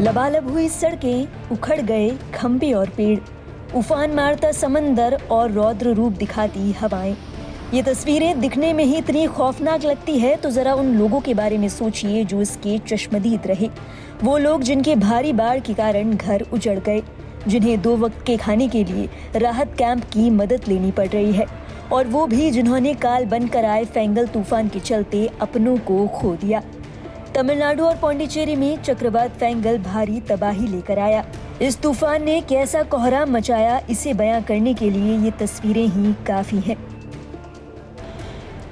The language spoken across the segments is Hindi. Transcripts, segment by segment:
लबालब हुई सड़कें, उखड़ गए खंभे और पेड़, उफान मारता समंदर और रौद्र रूप दिखाती हवाएं। ये तस्वीरें दिखने में ही इतनी खौफनाक लगती है तो जरा उन लोगों के बारे में सोचिए जो इसके चश्मदीद रहे। वो लोग जिनके भारी बाढ़ के कारण घर उजड़ गए, जिन्हें 2 वक्त के खाने के लिए राहत कैंप की मदद लेनी पड़ रही है, और वो भी जिन्होंने काल बनकर आए फेंगल तूफान के चलते अपनों को खो दिया। तमिलनाडु और पौंडीचेरी में चक्रवात फेंगल भारी तबाही लेकर आया। इस तूफान ने कैसा कोहराम मचाया, इसे बयां करने के लिए ये तस्वीरें ही काफी हैं।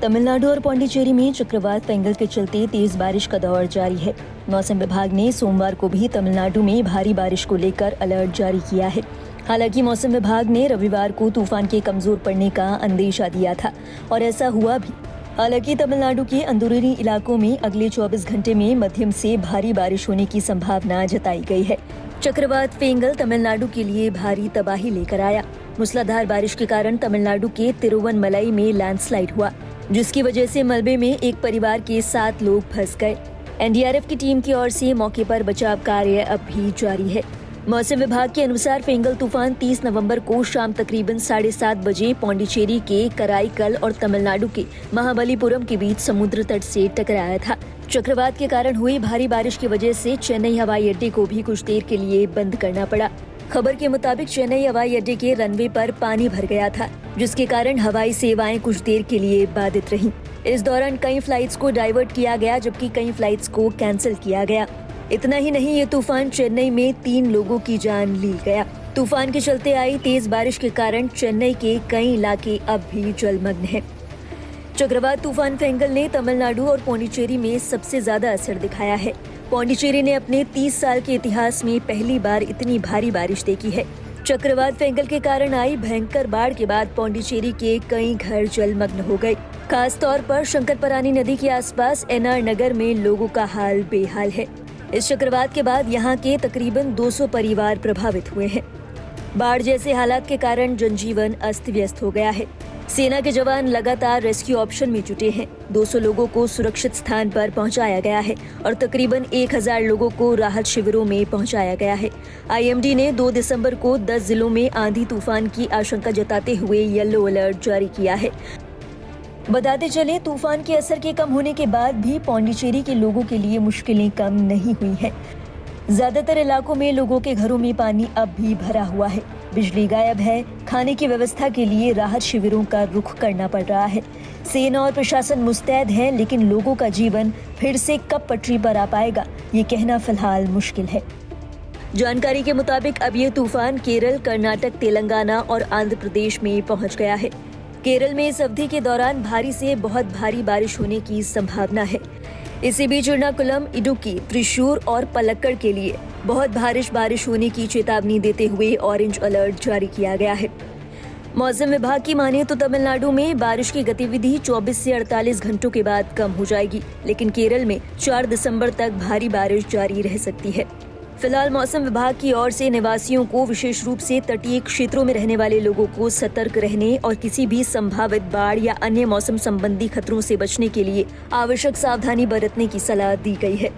तमिलनाडु और पौंडीचेरी में चक्रवात फेंगल के चलते तेज बारिश का दौर जारी है। मौसम विभाग ने सोमवार को भी तमिलनाडु में भारी बारिश को लेकर अलर्ट जारी किया है। हालांकि मौसम विभाग ने रविवार को तूफान के कमजोर पड़ने का अंदेशा दिया था और ऐसा हुआ भी। हालांकि तमिलनाडु के अंदरूनी इलाकों में अगले 24 घंटे में मध्यम से भारी बारिश होने की संभावना जताई गई है। चक्रवात फेंगल तमिलनाडु के लिए भारी तबाही लेकर आया। मूसलाधार बारिश के कारण तमिलनाडु के तिरुवनमलई में लैंडस्लाइड हुआ, जिसकी वजह से मलबे में एक परिवार के 7 लोग फंस गए। एनडीआरएफ की टीम की ओर से मौके पर बचाव कार्य अब भी जारी है। मौसम विभाग के अनुसार फेंगल तूफान 30 नवंबर को शाम तकरीबन 7:30 बजे पौंडीचेरी के कराईकल और तमिलनाडु के महाबलीपुरम के बीच समुद्र तट से टकराया था। चक्रवात के कारण हुई भारी बारिश की वजह से चेन्नई हवाई अड्डे को भी कुछ देर के लिए बंद करना पड़ा। खबर के मुताबिक चेन्नई हवाई अड्डे के रनवे पर पानी भर गया था, जिसके कारण हवाई सेवाएं कुछ देर के लिए बाधित रहीं। इस दौरान कई फ्लाइट्स को डाइवर्ट किया गया, जबकि कई फ्लाइट्स को कैंसिल किया गया। इतना ही नहीं, ये तूफान चेन्नई में 3 लोगों की जान ले गया। तूफान के चलते आई तेज बारिश के कारण चेन्नई के कई इलाके अब भी जलमग्न हैं। चक्रवात तूफान फेंगल ने तमिलनाडु और पौंडीचेरी में सबसे ज्यादा असर दिखाया है। पौंडीचेरी ने अपने 30 साल के इतिहास में पहली बार इतनी भारी बारिश देखी है। चक्रवात फेंगल के कारण आई भयंकर बाढ़ के बाद पौंडीचेरी के कई घर जलमग्न हो गए। खास तौर पर शंकरपरानी नदी के आसपास एनआर नगर में लोगों का हाल बेहाल है। इस चक्रवात के बाद यहाँ के तकरीबन 200 परिवार प्रभावित हुए हैं। बाढ़ जैसे हालात के कारण जनजीवन अस्त व्यस्त हो गया है। सेना के जवान लगातार रेस्क्यू ऑपरेशन में जुटे हैं। 200 लोगों को सुरक्षित स्थान पर पहुंचाया गया है और तकरीबन 1000 लोगों को राहत शिविरों में पहुंचाया गया है। आईएमडी ने 2 दिसंबर को 10 जिलों में आंधी तूफान की आशंका जताते हुए येलो अलर्ट जारी किया है। बताते चले, तूफान के असर के कम होने के बाद भी पौंडीचेरी के लोगों के लिए मुश्किलें कम नहीं हुई हैं। ज्यादातर इलाकों में लोगों के घरों में पानी अब भी भरा हुआ है, बिजली गायब है, खाने की व्यवस्था के लिए राहत शिविरों का रुख करना पड़ रहा है। सेना और प्रशासन मुस्तैद है, लेकिन लोगों का जीवन फिर से कब पटरी पर आ पाएगा, ये कहना फिलहाल मुश्किल है। जानकारी के मुताबिक अब ये तूफान केरल, कर्नाटक, तेलंगाना और आंध्र प्रदेश में पहुंच गया है। केरल में इस अवधि के दौरान भारी से बहुत भारी बारिश होने की संभावना है। इसी बीच एर्नाकुलम, इडुक्की, त्रिशूर और पलक्कड़ के लिए बहुत भारी बारिश होने की चेतावनी देते हुए ऑरेंज अलर्ट जारी किया गया है। मौसम विभाग की माने तो तमिलनाडु में बारिश की गतिविधि 24 से 48 घंटों के बाद कम हो जाएगी, लेकिन केरल में 4 दिसंबर तक भारी बारिश जारी रह सकती है। फिलहाल मौसम विभाग की ओर से निवासियों को, विशेष रूप से तटीय क्षेत्रों में रहने वाले लोगों को सतर्क रहने और किसी भी संभावित बाढ़ या अन्य मौसम संबंधी खतरों से बचने के लिए आवश्यक सावधानी बरतने की सलाह दी गई है।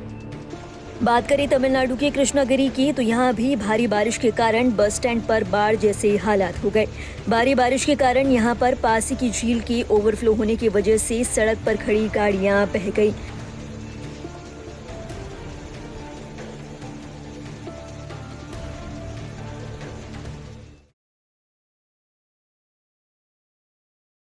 बात करें तमिलनाडु के कृष्णागिरी की, तो यहाँ भी भारी बारिश के कारण बस स्टैंड पर बाढ़ जैसे हालात हो गए। भारी बारिश के कारण यहाँ पर पासी की झील की ओवरफ्लो होने की वजह से सड़क पर खड़ी गाड़ियाँ बह गई।